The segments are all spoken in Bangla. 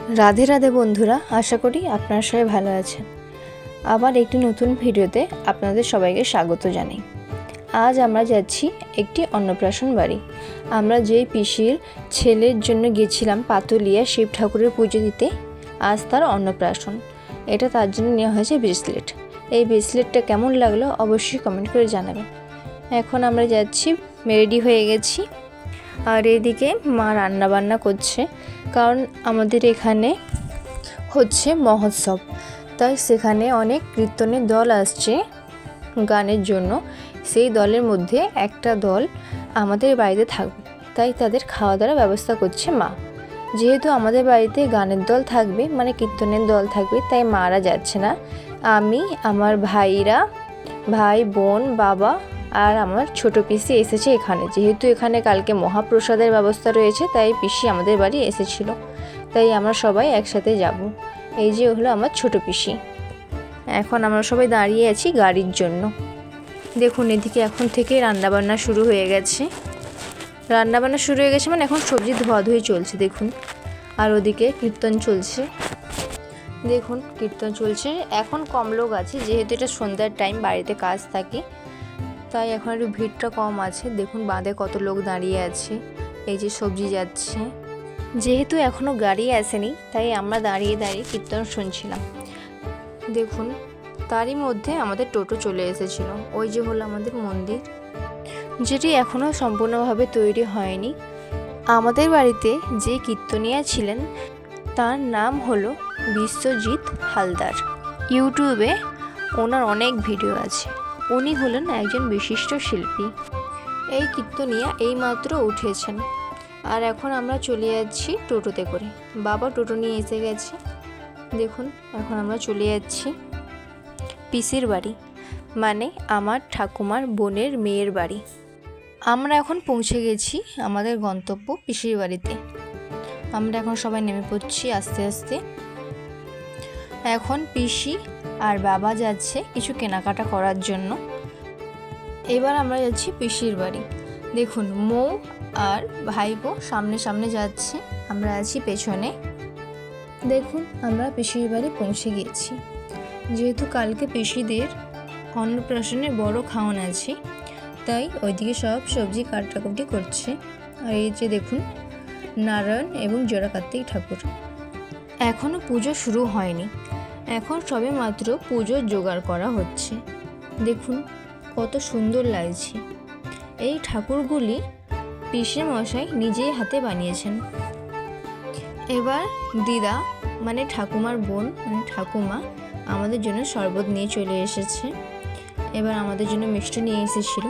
রাধে রাধে বন্ধুরা, আশা করি আপনারা সবাই ভালো আছেন। আবার একটি নতুন ভিডিওতে আপনাদের সবাইকে স্বাগত জানাই। আজ আমরা যাচ্ছি একটি অন্নপ্রাশন বাড়ি। আমরা যেই পিসির ছেলের জন্য গেছিলাম পাতুলিয়া শিব ঠাকুরের পুজো দিতে, আজ তার অন্নপ্রাশন। এটা তার জন্য নেওয়া হয়েছে ব্রেসলেট। এই ব্রেসলেটটা কেমন লাগলো অবশ্যই কমেন্ট করে জানাবেন। এখন আমরা যাচ্ছি, রেডি হয়ে গেছি। আর এদিকে মা রান্না বান্না করছে, কারণ আমাদের এখানে হচ্ছে মহোৎসব, তাই সেখানে অনেক কীর্তনের দল আসছে গানের জন্য। সেই দলের মধ্যে একটা দল আমাদের বাড়িতে থাকবে, তাই তাদের খাওয়া দাওয়ার ব্যবস্থা করছে মা। যেহেতু আমাদের বাড়িতে গানের দল থাকবে, মানে কীর্তনের দল থাকবে, তাই মারা যাচ্ছে না। আমি, আমার ভাইরা, ভাই বোন, বাবা আর আমার ছোট পিসি এসেছে এখানে। যেহেতু এখানে কালকে মহাপ্রসাদের ব্যবস্থা রয়েছে, তাই পিসি আমাদের বাড়ি এসেছিল, তাই আমরা সবাই একসাথে যাব। এই যে হলো আমার ছোট পিসি। এখন আমরা সবাই দাঁড়িয়ে আছি গাড়ির জন্য। দেখুন এদিকে এখন থেকে রান্নাবান্না শুরু হয়ে গেছে। মানে এখন সবজি ধোয়াধুয়ি চলছে দেখুন। আর ওদিকে কীর্তন চলছে, দেখুন কীর্তন চলছে। এখন কম লোক আছে, যেহেতু এটা সন্ধ্যার টাইম, বাড়িতে কাজ থাকে, তাই এখন একটু ভিড়টা কম আছে। দেখুন বাঁধে কত লোক দাঁড়িয়ে আছে। এই যে সবজি যাচ্ছে। যেহেতু এখনও গাড়ি আসেনি, তাই আমরা দাঁড়িয়ে দাঁড়িয়ে কীর্তন শুনছিলাম। দেখুন তারই মধ্যে আমাদের টোটো চলে এসেছিল। ওই যে হলো আমাদের মন্দির, যেটি এখনও সম্পূর্ণভাবে তৈরি হয়নি। আমাদের বাড়িতে যে কীর্তনিয়া ছিলেন তার নাম হলো বিশ্বজিৎ হালদার। ইউটিউবে ওনার অনেক ভিডিও আছে। উনি হলেন একজন বিশিষ্ট শিল্পী। এই কীর্তনিয়া এইমাত্র উঠেছেন। আর এখন আমরা চলে যাচ্ছি টোটোতে করে। বাবা টোটো নিয়ে এসে গেছে। দেখুন এখন আমরা চলে যাচ্ছি পিসির বাড়ি, মানে আমার ঠাকুমার বোনের মেয়ের বাড়ি। আমরা এখন পৌঁছে গেছি আমাদের গন্তব্য পিসির বাড়িতে। আমরা এখন সবাই নেমে পড়ছি আস্তে আস্তে। এখন পিসি আর বাবা যাচ্ছে কিছু কেনাকাটা করার জন্য। এবার আমরা যাচ্ছি পিসির বাড়ি। দেখুন মৌ আর ভাইপো সামনে সামনে যাচ্ছে, আমরা আছি পেছনে। দেখুন আমরা পিসির বাড়ি পৌঁছে গিয়েছি। যেহেতু কালকে পিসিদের অন্নপ্রাশনের বড় খাওয়ান আছে, তাই ওইদিকে সব সবজি কাটাকুটি করছে। আর এই যে দেখুন নারায়ণ এবং জোড়া কার্তিক ঠাকুর। এখনও পুজো শুরু হয়নি, এখন সবে মাত্র পুজোর জোগাড় করা হচ্ছে। দেখুন কত সুন্দর লাগছে। এই ঠাকুরগুলি পিসে মশাই নিজেই হাতে বানিয়েছেন। এবার দিদা, মানে ঠাকুমার বোন, মানে ঠাকুমা আমাদের জন্য শরবত নিয়ে চলে এসেছে। এবার আমাদের জন্য মিষ্টি নিয়ে এসেছিল।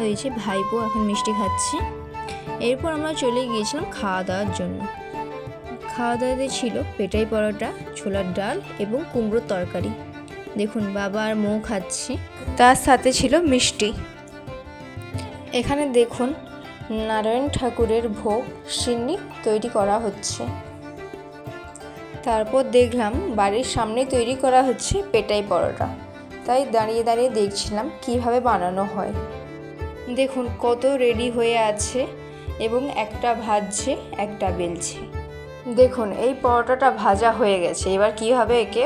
ওই যে ভাইপো এখন মিষ্টি খাচ্ছে। এরপর আমরা চলে গিয়েছিলাম খাওয়া দাওয়ার জন্য। খাওয়া দাওয়াতে ছিল পেটাই পরোটা, ছোলার ডাল এবং কুমড়োর তরকারি। দেখুন বাবা আর মৌ খাচ্ছে, তার সাথে ছিল মিষ্টি। এখানে দেখুন নারায়ণ ঠাকুরের ভোগ সিন্নি তৈরি করা হচ্ছে। তারপর দেখলাম বাড়ির সামনে তৈরি করা হচ্ছে পেটাই পরোটা, তাই দাঁড়িয়ে দাঁড়িয়ে দেখছিলাম কিভাবে বানানো হয়। দেখুন কত রেডি হয়ে আছে এবং একটা ভাজছে একটা বেলছে। দেখুন এই পরোটাটা ভাজা হয়ে গেছে, এবার কিভাবে একে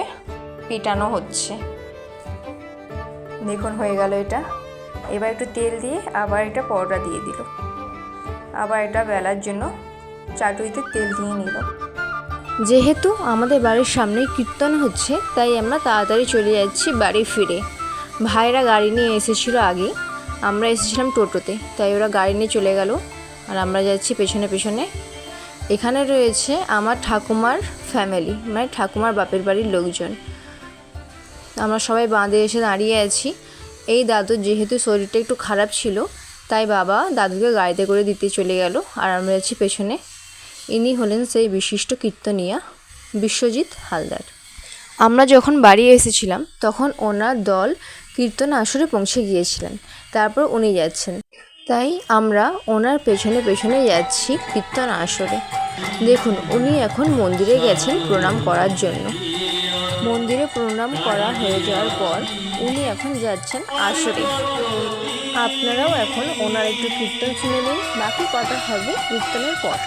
পিটানো হচ্ছে। দেখুন হয়ে গেল এটা। এবার একটু তেল দিয়ে আবার এটা পরোটা দিয়ে দিল, আবার এটা বেলার জন্য চাটুইতে তেল দিয়ে নিল। যেহেতু আমাদের বাড়ির সামনে কীর্তন হচ্ছে, তাই আমরা তাড়াতাড়ি চলে যাচ্ছি বাড়ি ফিরে। ভাইরা গাড়ি নিয়ে এসেছিলো আগে, আমরা এসেছিলাম টোটোতে, তাই ওরা গাড়ি নিয়ে চলে গেল আর আমরা যাচ্ছি পেছনে পেছনে। এখানে রয়েছে আমার ঠাকুমার ফ্যামিলি, মানে ঠাকুমার বাপের বাড়ির লোকজন। আমরা সবাই বাঁধে এসে দাঁড়িয়ে আছি। এই দাদুর যেহেতু শরীরটা একটু খারাপ ছিল, তাই বাবা দাদুকে গাড়িতে করে দিতে চলে গেল আর আমরা যাচ্ছি পেছনে। ইনি হলেন সেই বিশিষ্ট কীর্তনিয়া বিশ্বজিৎ হালদার। আমরা যখন বাড়ি এসেছিলাম তখন ওনার দল কীর্তন আসরে পৌঁছে গিয়েছিলেন, তারপর উনি যাচ্ছেন, তাই আমরা ওনার পেছনে পেছনে যাচ্ছি কীর্তন আসরে। দেখুন উনি এখন মন্দিরে গেছেন প্রণাম করার জন্য। মন্দিরে প্রণাম করা হয়ে যাওয়ার পর উনি এখন যাচ্ছেন আসরে। আপনারাও এখন ওনার একটু কীর্তন শুনে নিন, বাকি কথা হবে কীর্তনের পর।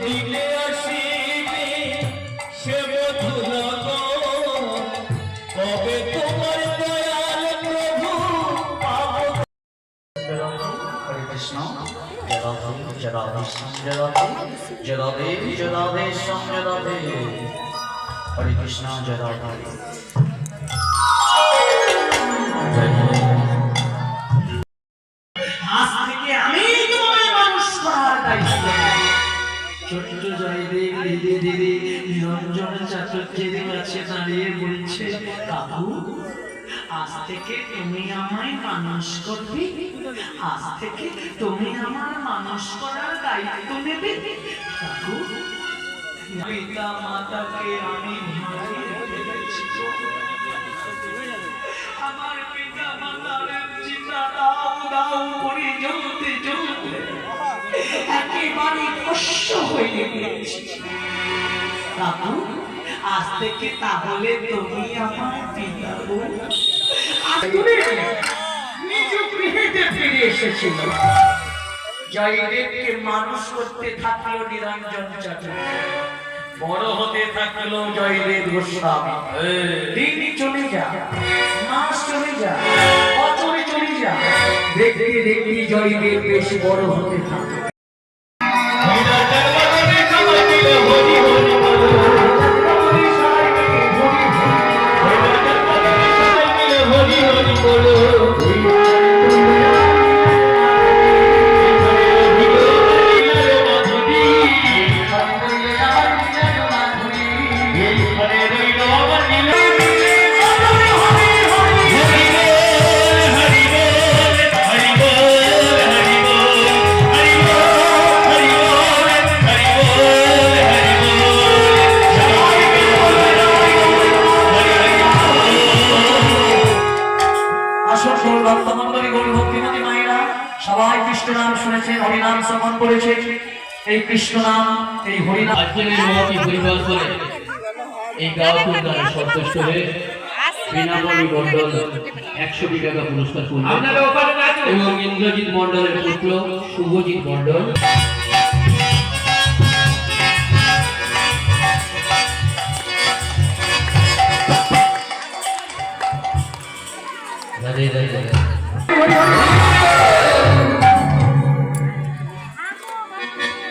দিলে আসিবে সে মধুর কবে তোমার দয়াল প্রভু পাবো। হরে কৃষ্ণ। জয় রাধে জয় রাধে জয় রাধে জয় রাধে জয় রাধে। হরে কৃষ্ণ। জয় রাধে। আজ থেকে আমি তোমায় মানুষ করার দায়িত্ব। ছোট্ট জয়দেব ধীরে ধীরে নিরঞ্জন চাতুর্যের কাছে দাঁড়িয়ে বলছে, কাকু আজ থেকে তুমি আমায় মানুষ করবে, আজ থেকে তুমি আমার মানুষ করার দায়িত্ব নেবে। কাকু পিতা মাতাকে আমি হারিয়ে ফেলেছি, আমার পিতা মাতার চিতা দাও দাও করে জ্বলতে জ্বলতে একেবারে ভস্ম হয়ে গিয়েছি। কাকু আজ থেকে তাহলে তুমি আমার পিতা গো। নিজ গৃহেতে ফিরে এসেছিল। জয়দেবকে মানুষ করতে থাকলো নিরঞ্জন চাটুর্যে, বড় হতে থাকলো জয়দেব গোস্বামী। দিন চলে যা, মাস চলে যা, বছরে চলে যা, দেখতে দেখতে জয়দেব বেশ বড় হতে থাকলো। সবাই কৃষ্ণ নাম শুনেছেন, হরিনাম শ্রবণ করেছে। এই কৃষ্ণ নাম, এই হরিনাম পরিবার করে এই গাওয়াতুর গানে সন্তুষ্ট হয়ে বীণামণি মণ্ডল 100 টাকা পুরস্কার করলেন এবং ইন্দ্রজিৎ মণ্ডলের পুত্র শুভজিৎ মণ্ডল রাধে রাধে।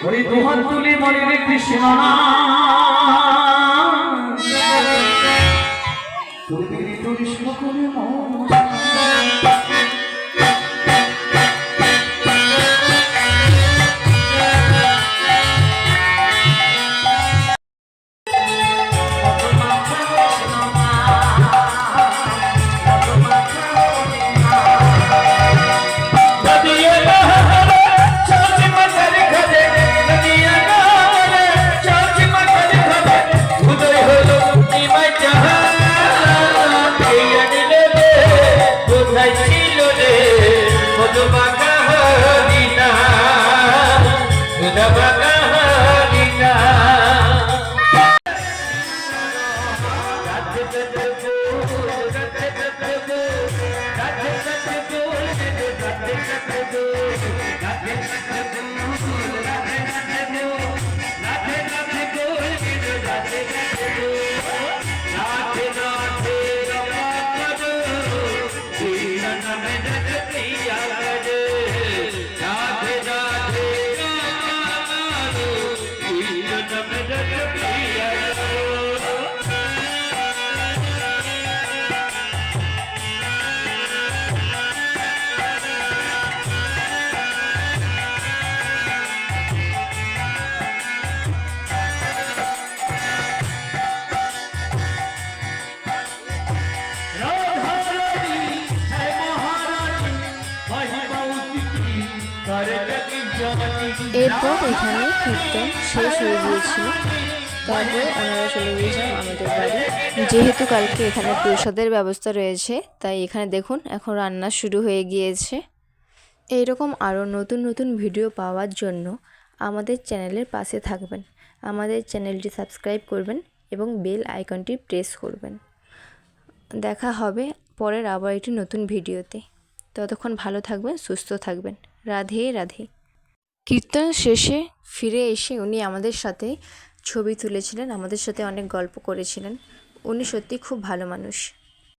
হরি দুহাত তুলে বলে রে কৃষ্ণ নাম, কৃষ্ণ করে এরপর এখানে কীর্তন শেষ হয়ে গিয়েছিল। তারপরে ওনারা চলে গিয়েছিলাম আমাদের বাড়ি। যেহেতু কালকে এখানে প্রসাদের ব্যবস্থা রয়েছে, তাই এখানে দেখুন এখন রান্না শুরু হয়ে গিয়েছে। এইরকম আরও নতুন নতুন ভিডিও পাওয়ার জন্য আমাদের চ্যানেলের পাশে থাকবেন, আমাদের চ্যানেলটি সাবস্ক্রাইব করবেন এবং বেল আইকনটি প্রেস করবেন। দেখা হবে পরের আবার একটি নতুন ভিডিওতে। ততক্ষণ ভালো থাকবেন, সুস্থ থাকবেন। রাধে রাধে। কীর্তন শেষে ফিরে এসে উনি আমাদের সাথে ছবি তুলেছিলেন, আমাদের সাথে অনেক গল্প করেছিলেন। উনি সত্যি খুব ভালো মানুষ।